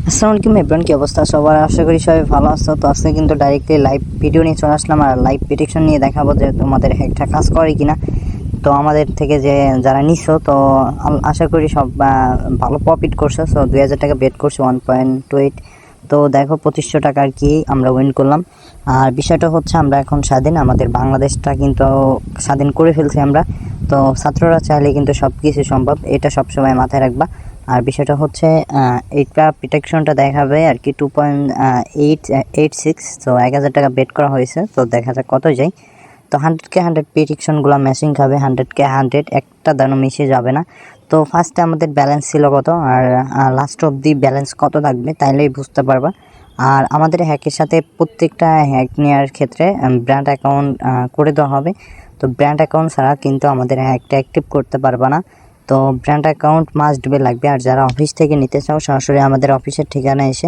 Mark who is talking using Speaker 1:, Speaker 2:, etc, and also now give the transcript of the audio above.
Speaker 1: আসসালামু আলাইকুম এভরিওয়ান, কি অবস্থা সবার? আশা করি সবাই ভালো আছো। তো আজকে কিন্তু ডাইরেক্টলি লাইভ ভিডিও নিয়ে চলে আসলাম আর লাইভ প্রেডিকশন নিয়ে দেখাবো যে তোমাদের একটা কাজ করে কিনা। তো আমাদের থেকে যে যারা নিছো তো আশা করি সব ভালো প্রফিট করছো। সো 2000 টাকা বেট করছো 1.28। তো দেখো 2500 টাকা আর কি আমরা উইন করলাম। আর বিষয়টা হচ্ছে আমরা এখন স্বাধীন, আমাদের বাংলাদেশটা কিন্তু স্বাধীন করে ফেলছি আমরা। তো ছাত্ররা চাইলে কিন্তু সব কিছু সম্ভব, এটা সবসময় মাথায় রাখবা। আর বিষয়টা হচ্ছে এইটা প্রোটেকশনটা দেখাবে আর কি 2.886। তো 1000 টাকা বেট করা হয়েছে, তো দেখা যাক কত যায়। তো 100K 100 প্রেডিকশনগুলো ম্যাচিং খাবে, 100K 100 একটা দানও মিশে যাবে না। তো ফার্স্টে আমাদের ব্যালেন্স ছিল কত আর লাস্ট অবধি ব্যালেন্স কত থাকবে তাইলেই বুঝতে পারবা। আর আমাদের হ্যাকের সাথে প্রত্যেকটা হ্যাক নেওয়ার ক্ষেত্রে ব্র্যান্ড অ্যাকাউন্ট করে দেওয়া হবে। তো ব্র্যান্ড অ্যাকাউন্ট ছাড়া কিন্তু আমাদের হ্যাকটা অ্যাক্টিভ করতে পারবা না। তো ব্র্যান্ড অ্যাকাউন্ট মাস্ট বি লাগবে। আর যারা অফিস থেকে নিতে চাও সরাসরি আমাদের অফিসের ঠিকানা এসে